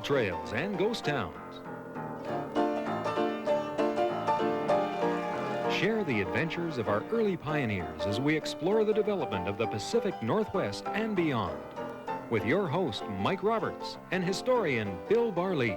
Gold Trails and Ghost Towns. Share the adventures of our early pioneers as we explore the development of the Pacific Northwest and beyond. With your host, Mike Roberts, and historian Bill Barley.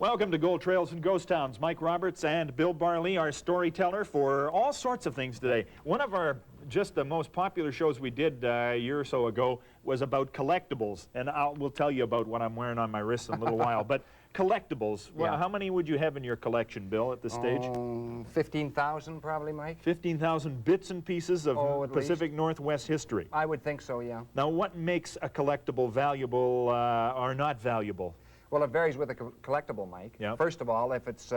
Welcome to Gold Trails and Ghost Towns. Mike Roberts and Bill Barley, our storyteller for all sorts of things today. One of our just the most popular shows we did a year or so ago was about collectibles, and we'll tell you about what I'm wearing on my wrist in a little while. But collectibles, well, how many would you have in your collection, Bill, at this stage? 15,000 probably, Mike. 15,000 bits and pieces of Pacific Northwest history. I would think so, yeah. Now, what makes a collectible valuable or not valuable? Well, it varies with a collectible, Mike. Yep. First of all, if it's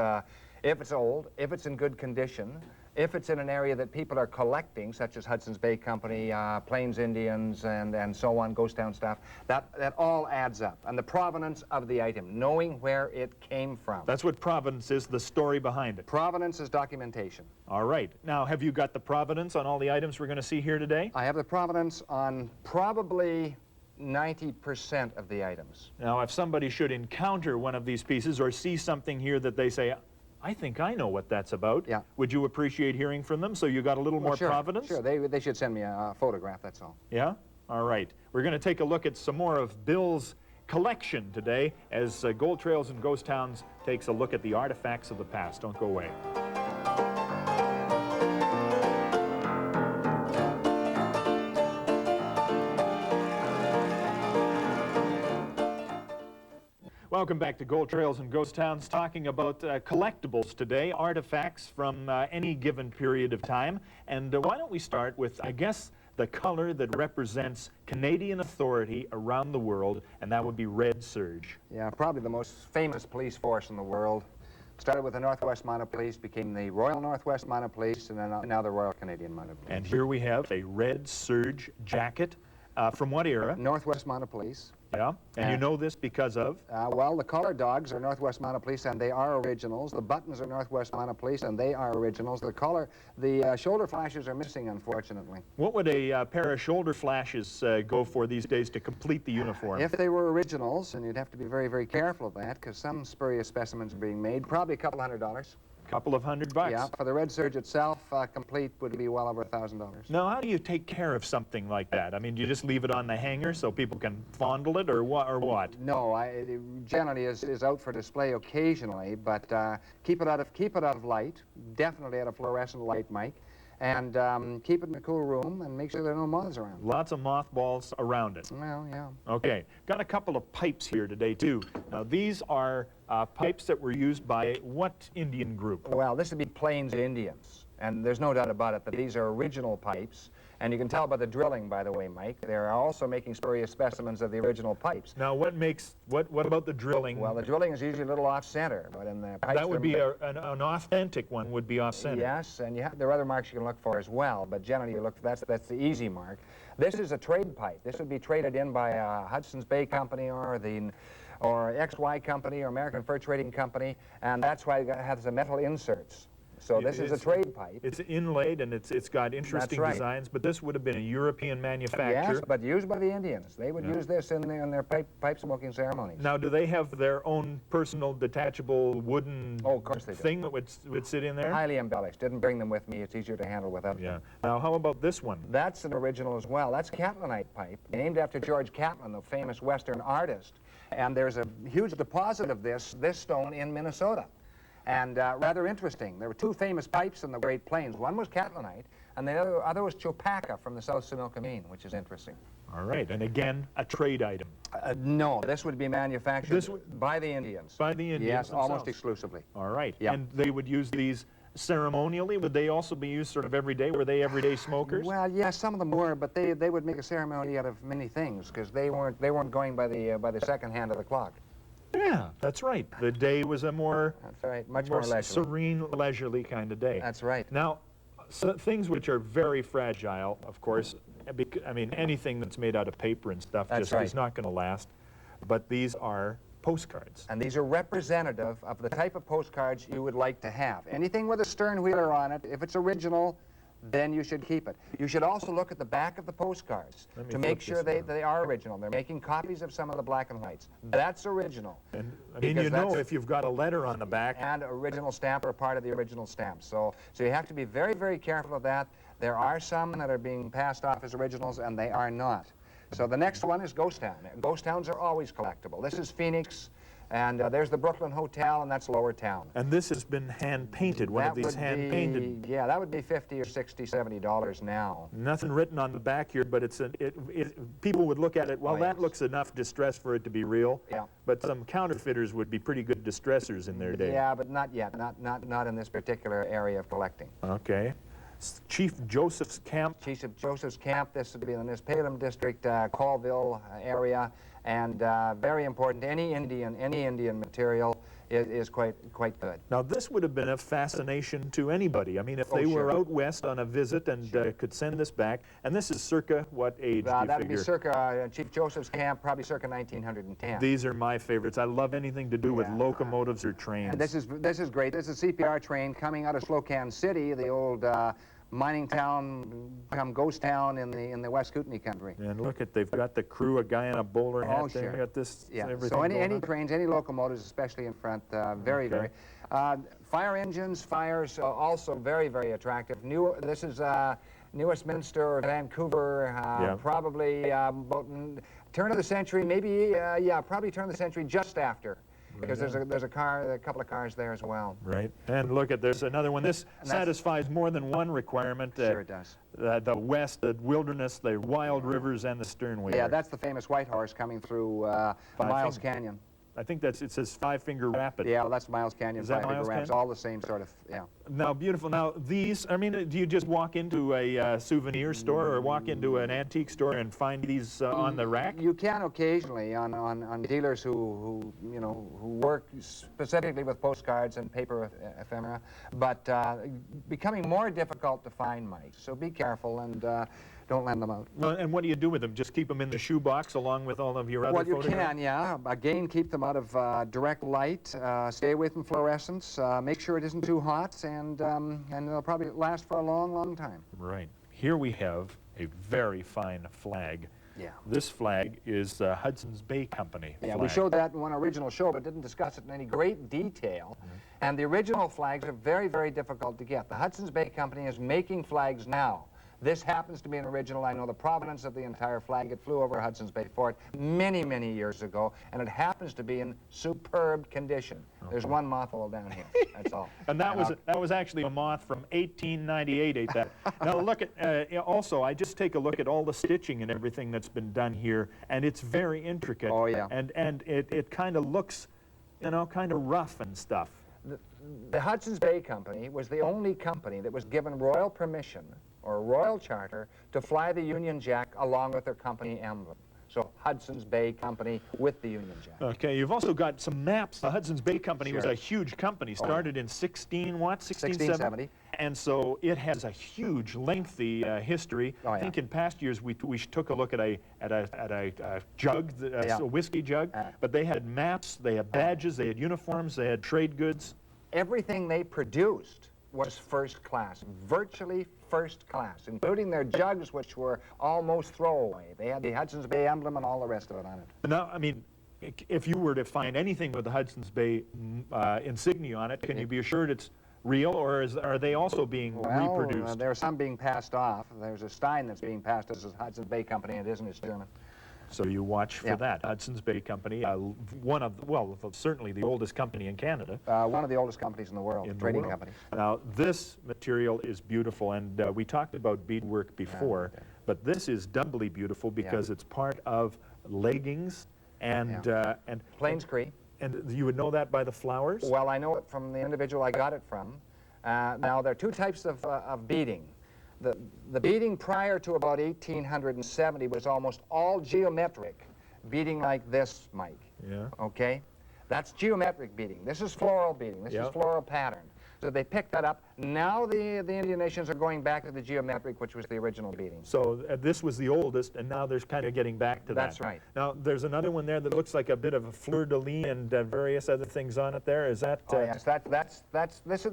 old, if it's in good condition, if it's in an area that people are collecting, such as Hudson's Bay Company, Plains Indians, and so on, Ghost Town stuff, that all adds up. And the provenance of the item, knowing where it came from. That's what provenance is, the story behind it. Provenance is documentation. All right. Now, have you got the provenance on all the items we're going to see here today? I have the provenance on probably 90% of the items. Now, if somebody should encounter one of these pieces or see something here that they say, I think I know what that's about, would you appreciate hearing from them so you got a little more provenance? Sure, they should send me a photograph, that's all. Yeah? All right. We're going to take a look at some more of Bill's collection today as Gold Trails and Ghost Towns takes a look at the artifacts of the past. Don't go away. Welcome back to Gold Trails and Ghost Towns, talking about collectibles today, artifacts from any given period of time. And why don't we start with, I guess, the color that represents Canadian authority around the world, and that would be red serge. Yeah, probably the most famous police force in the world. Started with the Northwest Mounted Police, became the Royal Northwest Mounted Police, and then now the Royal Canadian Mounted Police. And here we have a red serge jacket. From what era? Northwest Mounted Police. Yeah, and you know this because of? Well, the collar dogs are Northwest Mounted Police, and they are originals. The buttons are Northwest Mounted Police, and they are originals. The shoulder flashes are missing, unfortunately. What would a pair of shoulder flashes go for these days to complete the uniform? If they were originals, and you'd have to be very, very careful of that, because some spurious specimens are being made, probably a couple $100. Couple of $100. Yeah, for the red serge itself, complete would be well over $1,000. Now, how do you take care of something like that? I mean, do you just leave it on the hanger so people can fondle it, or what? No, it generally is out for display occasionally, but keep it out of light, definitely out of fluorescent light, Mike, and keep it in a cool room and make sure there are no moths around. Lots of mothballs around it. Well, yeah. Okay, got a couple of pipes here today, too. Now, these are pipes that were used by what Indian group? Well, this would be Plains Indians, and there's no doubt about it that these are original pipes, and you can tell by the drilling, by the way, Mike. They're also making spurious specimens of the original pipes. Now, what about the drilling? Well, the drilling is usually a little off-center, but in the pipes... That would be an authentic one, would be off-center. Yes, and there are other marks you can look for as well, but generally you look, that's the easy mark. This is a trade pipe. This would be traded in by Hudson's Bay Company or XY Company or American Fur Trading Company, and that's why it has the metal inserts. So this is a trade pipe. It's inlaid and it's got interesting designs, but this would have been a European manufacture. Yes, but used by the Indians. They would use this in their pipe smoking ceremonies. Now, do they have their own personal detachable wooden of course they do. thing that would sit in there? Highly embellished. Didn't bring them with me. It's easier to handle without them. Now, how about this one? That's an original as well. That's Catlinite pipe, named after George Catlin, the famous Western artist. And there's a huge deposit of this stone in Minnesota. And rather interesting. There were two famous pipes in the Great Plains. One was Catlinite, and the other was Chopaka from the South Similkameen, which is interesting. All right, and again, a trade item. No, this would be manufactured by the Indians. By the Indians Yes, themselves. almost exclusively. All right, yep. And they would use these ceremonially? Would they also be used sort of every day? Were they everyday smokers? Well, yeah, some of them were, but they would make a ceremony out of many things because they weren't going by the second hand of the clock. Yeah, that's right. The day was a more, that's right, much more leisurely. Serene, leisurely kind of day. That's right. Now, things which are very fragile, of course, I mean, anything that's made out of paper and stuff is not going to last, but these are postcards. And these are representative of the type of postcards you would like to have. Anything with a stern wheeler on it, if it's original, then you should keep it. You should also look at the back of the postcards to make sure they are original. They're making copies of some of the black and whites. That's original. And I mean, you know, if you've got a letter on the back. And original stamp or part of the original stamp. So you have to be very, very careful of that. There are some that are being passed off as originals, and they are not. So the next one is Ghost Town. Ghost Towns are always collectible. This is Phoenix. And there's the Brooklyn Hotel, and that's Lower Town. And this has been hand-painted, one of these hand-painted. Yeah, that would be $50 or $60, $70 now. Nothing written on the back here, but people would look at it, well, that looks enough distress for it to be real. Yeah. But some counterfeiters would be pretty good distressors in their day. Yeah, but not yet, not in this particular area of collecting. Okay. Chief Joseph's Camp. Chief Joseph's Camp, this would be in the Nispalem district, Colville area. And very important, any Indian material is quite good. Now this would have been a fascination to anybody. I mean, if they were out west on a visit and could send this back, and this is circa what age do you that would figure? be circa Chief Joseph's Camp, probably circa 1910. These are my favorites. I love anything to do with locomotives or trains. And this is great. This is a CPR train coming out of Slocan City, the old mining town, become ghost town in the West Kootenai country. And look at, they've got the crew, a guy in a bowler hat there. They got this, everything so any on. trains, any locomotives, especially in front, very. Fire engines, fires, also very, very attractive. This is New Westminster, Vancouver, probably about turn of the century, maybe, probably turn of the century just after. Because there's a couple of cars there as well. Right. And look at, there's another one. This satisfies more than one requirement. Sure it does. The west, the wilderness, the wild rivers, and the sternway. Yeah, that's the famous White Horse coming through Miles Canyon. I think it says Five Finger Rapid. Yeah, well, that's Miles Canyon. Is that Five Finger Miles Rapids, Canyon? all the same sort of, Now, beautiful. Now, these, I mean, do you just walk into a souvenir store or walk into an antique store and find these on the rack? You can occasionally on dealers who work specifically with postcards and paper ephemera, but becoming more difficult to find, Mike. So be careful and don't lend them out. Well, and what do you do with them? Just keep them in the shoebox along with all of your other photographs? Well, you can, yeah. Again, keep them out of direct light. Stay away from fluorescence. Make sure it isn't too hot, and they'll probably last for a long, long time. Right. Here we have a very fine flag. Yeah. This flag is the Hudson's Bay Company Yeah, flag. we showed that in one original show, but didn't discuss it in any great detail. And the original flags are very, very difficult to get. The Hudson's Bay Company is making flags now. This happens to be an original. I know the provenance of the entire flag. It flew over Hudson's Bay Fort many, many years ago, and it happens to be in superb condition. There's one moth hole down here. That's all. And that was actually a moth from 1898. Ate that. Now look at. Also, I just take a look at all the stitching and everything that's been done here, and it's very intricate. Oh yeah. And it kind of looks, kind of rough and stuff. The Hudson's Bay Company was the only company that was given royal permission or royal charter to fly the Union Jack along with their company emblem. So Hudson's Bay Company with the Union Jack. Okay, you've also got some maps. The Hudson's Bay Company was a huge company, started in 1670. And so it has a huge, lengthy history. I think in past years we took a look at a jug, a whiskey jug, but they had maps, they had badges, they had uniforms, they had trade goods. Everything they produced was first class, virtually first class, including their jugs, which were almost throwaway. They had the Hudson's Bay emblem and all the rest of it on it. Now, I mean, if you were to find anything with the Hudson's Bay insignia on it, can you be assured it's real, or are they also being reproduced? There are some being passed off. There's a Stein that's being passed as a Hudson's Bay Company, and it isn't, it's German. So you watch for that. Hudson's Bay Company, certainly the oldest company in Canada. One of the oldest companies in the world, trading company. Now, this material is beautiful, and we talked about beadwork before, but this is doubly beautiful because it's part of leggings and Plainscree. And you would know that by the flowers? Well, I know it from the individual I got it from. Now, there are two types of beading. The beading prior to about 1870 was almost all geometric, beading like this, Mike. Yeah. Okay? That's geometric beading. This is floral beading. This is floral pattern. So they picked that up. Now the Indian nations are going back to the geometric, which was the original beading. So this was the oldest, and now they're kind of getting back to that. That's right. Now, there's another one there that looks like a bit of a fleur-de-lis and various other things on it there. Is that... Oh, yes,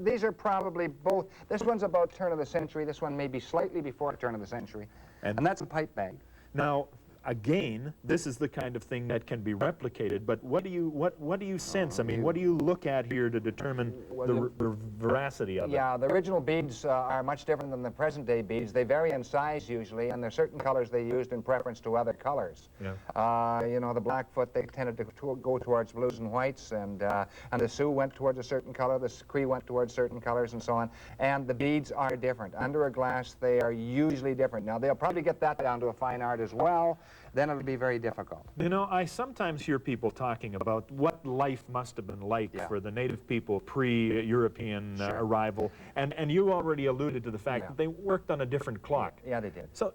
these are probably both. This one's about turn of the century. This one may be slightly before turn of the century. And that's a pipe bag. Now, again, this is the kind of thing that can be replicated, but what do you sense? I mean, what do you look at here to determine the veracity of it? Yeah, the original beads are much different than the present-day beads. They vary in size usually, and there are certain colors they used in preference to other colors. Yeah. You know, the Blackfoot, they tended to go towards blues and whites, and the Sioux went towards a certain color, the Cree went towards certain colors, and so on. And the beads are different. Under a glass, they are usually different. Now, they'll probably get that down to a fine art as well. Then it'll be very difficult. You know, I sometimes hear people talking about what life must have been like for the native people pre-European arrival, and you already alluded to the fact that they worked on a different clock. Yeah, they did. So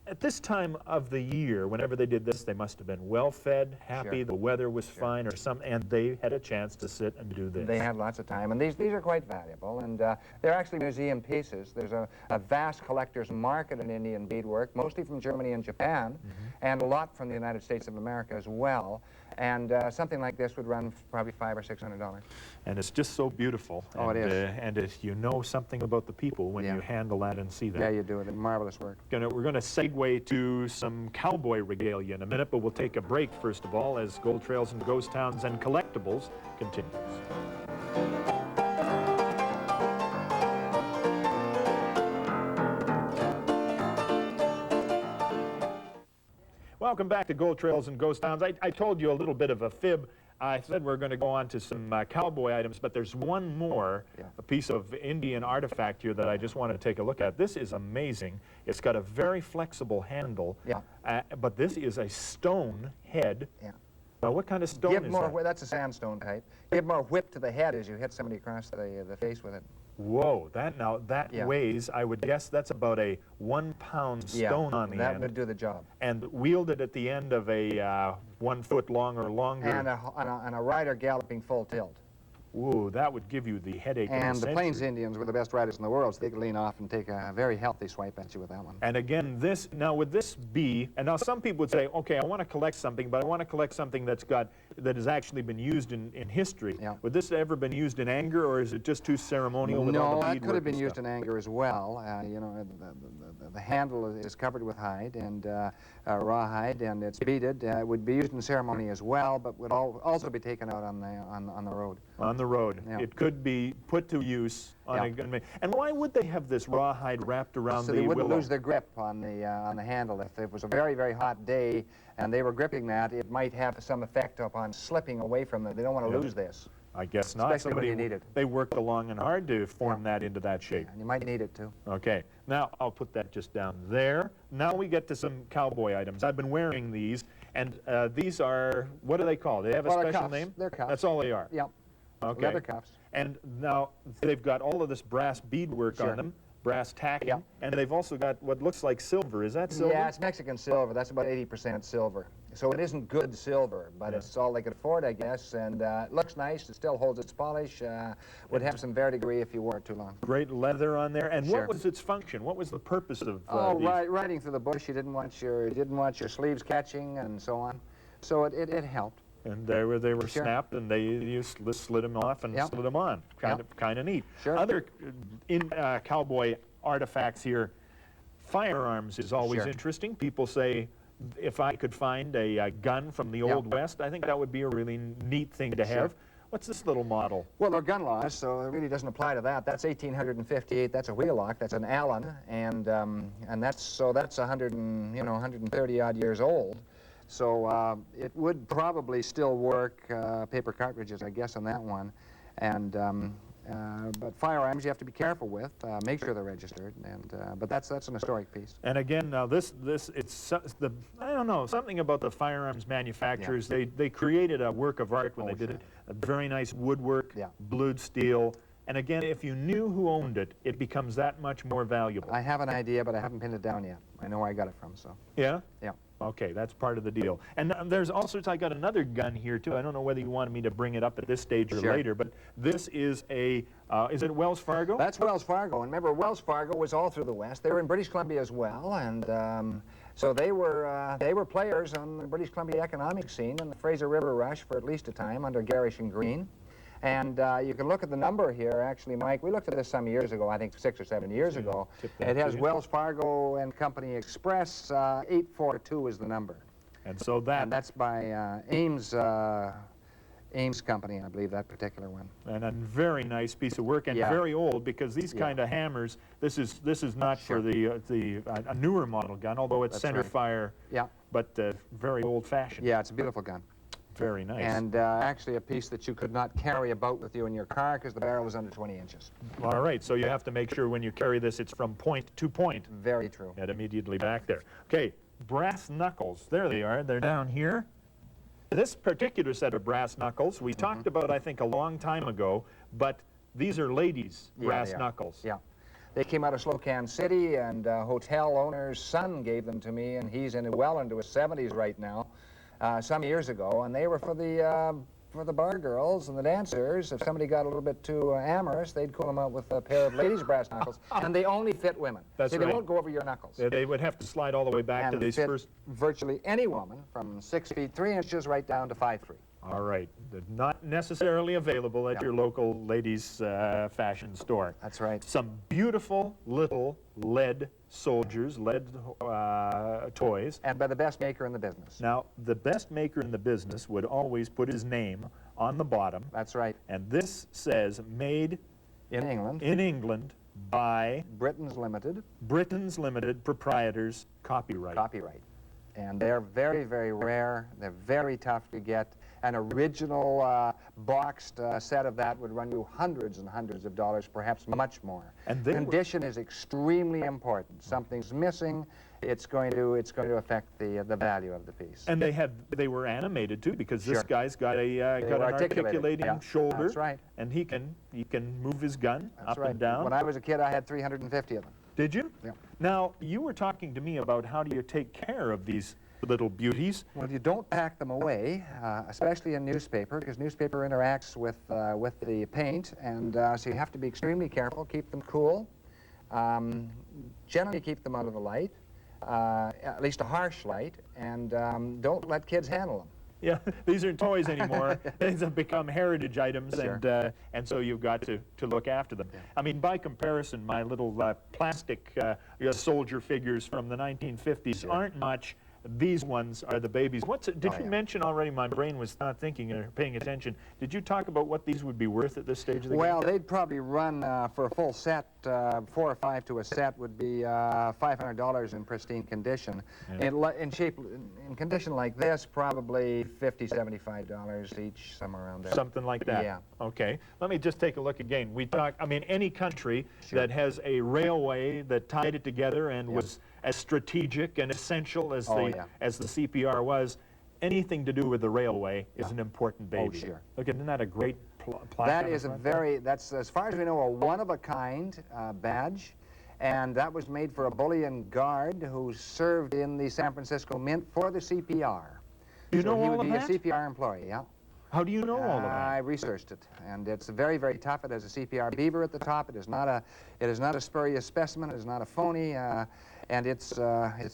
at this time of the year, whenever they did this, they must have been well-fed, happy, the weather was fine or something, and they had a chance to sit and do this. They had lots of time, and these are quite valuable, and they're actually museum pieces. There's a vast collector's market in Indian beadwork, mostly from Germany and Japan, and a lot from the United States of America as well. And something like this would run probably $500 or $600. And it's just so beautiful. Oh, it is. And you know something about the people when you handle that and see that. Yeah, you do it. Marvelous work. We're going to segue to some cowboy regalia in a minute, but we'll take a break first of all as Gold Trails and Ghost Towns and Collectibles continues. Welcome back to Gold Trails and Ghost Towns. I told you a little bit of a fib. I said we're going to go on to some cowboy items, but there's one more, a piece of Indian artifact here that I just wanted to take a look at. This is amazing. It's got a very flexible handle, but this is a stone head. Now, what kind of stone is that? That's a sandstone type. Give more whip to the head as you hit somebody across the face with it. Whoa, that weighs, I would guess that's about a 1 pound stone on the end. That would do the job. And wielded at the end of a 1 foot long or longer. And a rider galloping full tilt. Ooh, that would give you the headache of the And the century. Plains Indians were the best riders in the world, so they could lean off and take a very healthy swipe at you with that one. And again, would this be, and now some people would say, okay, I want to collect something, but I want to collect something that has actually been used in history. Would this have ever been used in anger, or is it just too ceremonial with all the beadwork? No, that could have been used in anger as well. You know, the handle is covered with hide, and rawhide, and it's beaded. It would be used in ceremony as well, but would also be taken out on the road. On the road. It could be put to use on a... And why would they have this rawhide wrapped around the willow? So they wouldn't lose their grip on the handle. If it was a very, very hot day and they were gripping that, it might have some effect upon slipping away from them. They don't want to lose this. I guess not. Especially when you need it. They worked long and hard to form that into that shape. And you might need it, too. Okay. Now, I'll put that just down there. Now we get to some cowboy items. I've been wearing these, and these are, what do they call? Do they have a special name? They're cuffs. That's all they are? Yep. Okay. Leather cuffs. And now they've got all of this brass beadwork on them, brass tacking, and they've also got what looks like silver. Is that silver? Yeah, it's Mexican silver. That's about 80% silver. So it isn't good silver, but it's all they could afford, I guess, and it looks nice. It still holds its polish. Would have some verdigris if you wore it too long. Great leather on there. And what was its function? What was the purpose of these? Riding through the bush, you didn't want your sleeves catching and so on. So it helped. And they were snapped, and you slid them off and slid them on. Kind of neat. Other cowboy artifacts here, firearms is always interesting. People say, if I could find a gun from the Old West, I think that would be a really neat thing to have. What's this little model? Well, they're gun laws, so it really doesn't apply to that. That's 1858. That's a wheellock. That's an Allen, and that's 130 odd years old. So it would probably still work, paper cartridges, I guess, on that one. And but firearms you have to be careful with. Make sure they're registered. But that's an historic piece. And again, now I don't know, something about the firearms manufacturers. They created a work of art when they did it. A very nice woodwork, blued steel. And again, if you knew who owned it, it becomes that much more valuable. I have an idea, but I haven't pinned it down yet. I know where I got it from, so. Yeah? Yeah. Okay, that's part of the deal. And there's all sorts, I got another gun here too. I don't know whether you wanted me to bring it up at this stage or Sure. later, but this is a, is it Wells Fargo? That's Wells Fargo. And remember, Wells Fargo was all through the West. They were in British Columbia as well, and so they were players on the British Columbia economic scene in the Fraser River Rush for at least a time under Garish and Green. And you can look at the number here, actually, Mike. We looked at this some years ago, I think 6 or 7 years ago. It has Wells Fargo and Company Express. 842 is the number. And so And that's by Ames Company, I believe, that particular one. and a very nice piece of work, and Yeah. very old, because these kind of hammers, this is not Sure. for a newer model gun, although it's That's center right. fire, Yeah. but very old-fashioned. Yeah, it's a beautiful gun. Very nice. And actually a piece that you could not carry about with you in your car because the barrel was under 20 inches. All right, so you have to make sure when you carry this, it's from point to point. Very true. And immediately back there. Okay, brass knuckles. There they are. They're down here. This particular set of brass knuckles we talked about, I think, a long time ago, but these are ladies' Yeah, brass they are. knuckles. Yeah. They came out of Slocan City, and hotel owner's son gave them to me, and he's well into his 70s right now, some years ago, and they were for the bar girls and the dancers. If somebody got a little bit too amorous, they'd pull them out with a pair of ladies' brass knuckles, and they only fit women. That's See, right. They won't go over your knuckles. They would have to slide all the way back to And these fit first. virtually any woman from 6 feet 3 inches right down to 5'3". All right, they're not necessarily available at Yeah. your local ladies' fashion store. That's right. Some beautiful little lead soldiers, lead toys. And by the best maker in the business. Now, the best maker in the business would always put his name on the bottom, That's right. and this says made In England, in England by Britain's Limited. Britain's Limited Proprietors, copyright. Copyright. And they're very, very rare. They're very tough to get. An original boxed set of that would run you hundreds and hundreds of dollars, perhaps much more. And they were- Condition is extremely important. Something's missing, it's going to affect the value of the piece. And they were animated too, because this Sure. guy's got They an were articulated. articulating Yeah, shoulder. that's right. And he can move his gun That's up right. and down. When I was a kid, I had 350 of them. Did you? Yeah. Now, you were talking to me about how do you take care of these little beauties. Well, you don't pack them away, especially in newspaper, because newspaper interacts with the paint, and so you have to be extremely careful, keep them cool. Generally keep them out of the light, at least a harsh light, and don't let kids handle them. Yeah, these aren't toys anymore. These have become heritage items, Sure. and so you've got to look after them. Yeah. I mean, by comparison, my little plastic soldier figures from the 1950s aren't much. These ones are the babies. Did you mention already? My brain was not thinking or paying attention. Did you talk about what these would be worth at this stage of the Well, game? they'd probably run for a full set, 4 or 5 to a set would be $500 in pristine condition. Yeah. In condition like this, probably $50, $75 each, somewhere around there. Something like that. Yeah. Okay. Let me just take a look again. I mean, any country Sure. that has a railway that tied it together and was as strategic and essential as as the CPR was, anything to do with the railway is an important baby. sure. Look, isn't that a great plaque? That on the is front? that's, as far as we know, a one-of-a-kind badge, and that was made for a bullion guard who served in the San Francisco Mint for the CPR. You So know he all would of be that? a CPR employee, yeah. How do you know all of that? I researched it, and it's very, very tough. It has a CPR beaver at the top. It is not a spurious specimen. It is not a phony, and it's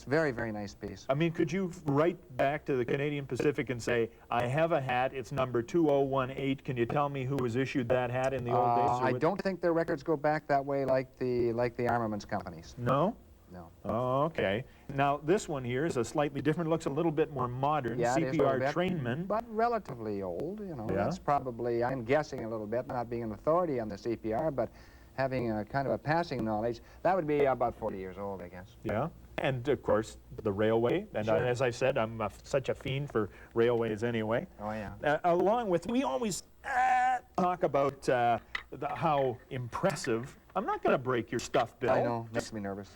very, very nice piece. I mean, could you write back to the Canadian Pacific and say, I have a hat, it's number 2018, can you tell me who was issued that hat in the old days? I don't think their records go back that way like the armaments companies. No? No. Oh, okay. Now, this one here is a slightly different, looks a little bit more modern, Yeah, it is a little CPR bit, trainman. but relatively old. You know, Yeah. that's probably, I'm guessing a little bit, not being an authority on the CPR, but having a kind of a passing knowledge, that would be about 40 years old, I guess. Yeah. And, of course, the railway. And Sure. as I said, I'm such a fiend for railways anyway. Oh, yeah. Along with, we always talk about how impressive. I'm not going to break your stuff, Bill. I know, makes me nervous.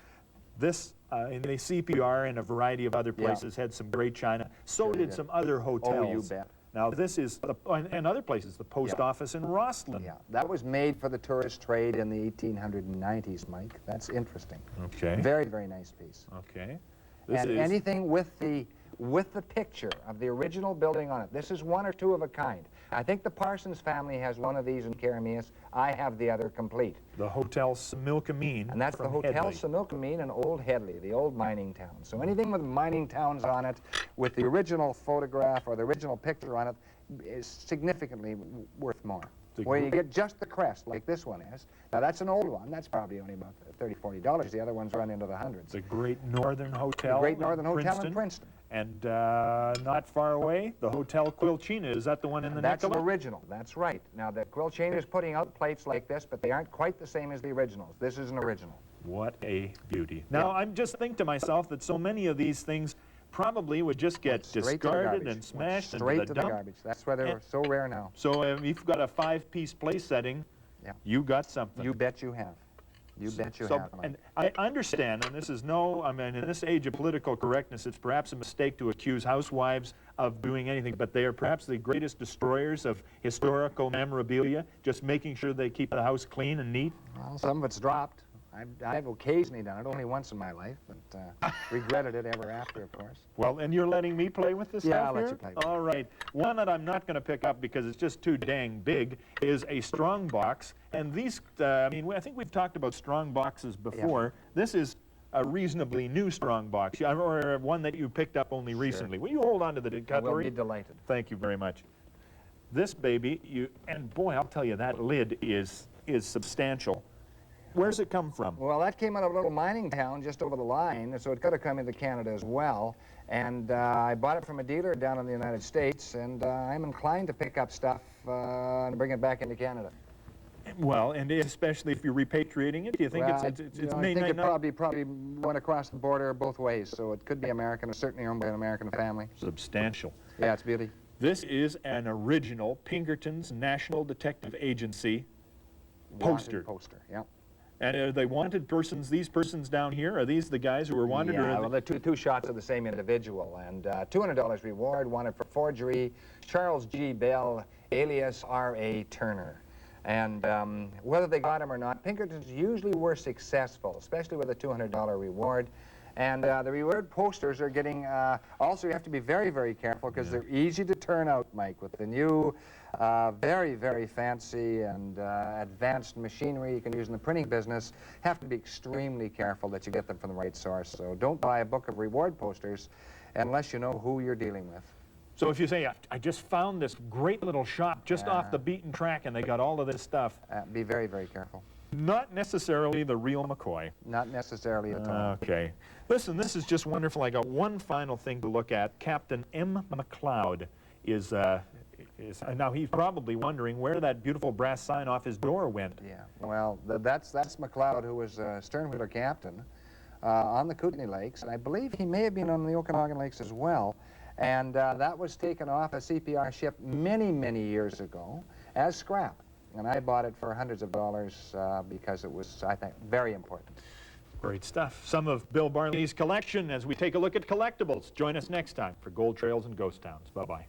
This, in the CPR and a variety of other Yeah. places, had some great china. So Sure did did. some other hotels. Oh, you bet. Now this is, and other places, the post office in Rosslyn. Yeah, that was made for the tourist trade in the 1890s, Mike. That's interesting. Okay. Very, very nice piece. Okay. And anything with the picture of the original building on it. This is one or two of a kind. I think the Parsons family has one of these in Karameas. I have the other complete. The Hotel Similkameen. And that's the Hotel Similkameen in Old Headley, the old mining town. So anything with mining towns on it, with the original photograph or the original picture on it, is significantly worth more. Where you get just the crest, like this one is. Now, that's an old one. That's probably only about $30, $40. The other ones run into the hundreds. The Great Northern Hotel. The Great Northern Hotel in Princeton. And not far away, the Hotel Quilchena. Is that the one in the That's an original. That's right. Now, the Quilchena is putting out plates like this, but they aren't quite the same as the originals. This is an original. What a beauty. Now, I'm just thinking to myself that so many of these things probably would just get discarded and smashed straight to the garbage. That's why they're so rare now. So if you've got a 5-piece place setting, you got something. You bet you have. You bet you have. And I understand, and this is I mean, in this age of political correctness, it's perhaps a mistake to accuse housewives of doing anything, but they are perhaps the greatest destroyers of historical memorabilia, just making sure they keep the house clean and neat. Well, some of it's dropped. I've occasionally done it, only once in my life, but regretted it ever after, of course. Well, and you're letting me play with this stuff I'll let you play with it. All right. One that I'm not going to pick up because it's just too dang big is a strong box. And these, I mean, I think we've talked about strong boxes before. This is a reasonably new strong box, or one that you picked up only recently. Will you hold on to the cutlery? I will be delighted. Thank you very much. This baby, and boy, I'll tell you, that lid is substantial. Where's it come from? Well, that came out of a little mining town just over the line, so it could have come into Canada as well. And I bought it from a dealer down in the United States, and I'm inclined to pick up stuff and bring it back into Canada. Well, and especially if you're repatriating it, do you think it's I think it probably went across the border both ways, so it could be American, or certainly owned by an American family. Substantial. Yeah, it's beauty. This is an original Pinkerton's National Detective Agency poster. Poster, yeah. And are they wanted persons, these persons down here, are these the guys who were wanted? Yeah, well, they're two shots of the same individual, and $200 reward, wanted for forgery, Charles G. Bell, alias R.A. Turner. And whether they got him or not, Pinkertons usually were successful, especially with a $200 reward. And the reward posters are getting, also you have to be very, very careful because they're easy to turn out, Mike, with the new very, very fancy and advanced machinery you can use in the printing business. Have to be extremely careful that you get them from the right source. So don't buy a book of reward posters unless you know who you're dealing with. So if you say, I just found this great little shop just off the beaten track and they got all of this stuff. Be very, very careful. Not necessarily the real McCoy. Not necessarily at all. Okay. Listen, this is just wonderful. I got one final thing to look at. Captain M. McLeod is now he's probably wondering where that beautiful brass sign off his door went. Yeah, well, that's McLeod, who was a sternwheeler captain on the Kootenai Lakes, and I believe he may have been on the Okanagan Lakes as well. And that was taken off a CPR ship many, many years ago as scrap. And I bought it for hundreds of dollars because it was, I think, very important. Great stuff. Some of Bill Barley's collection as we take a look at collectibles. Join us next time for Gold Trails and Ghost Towns. Bye-bye.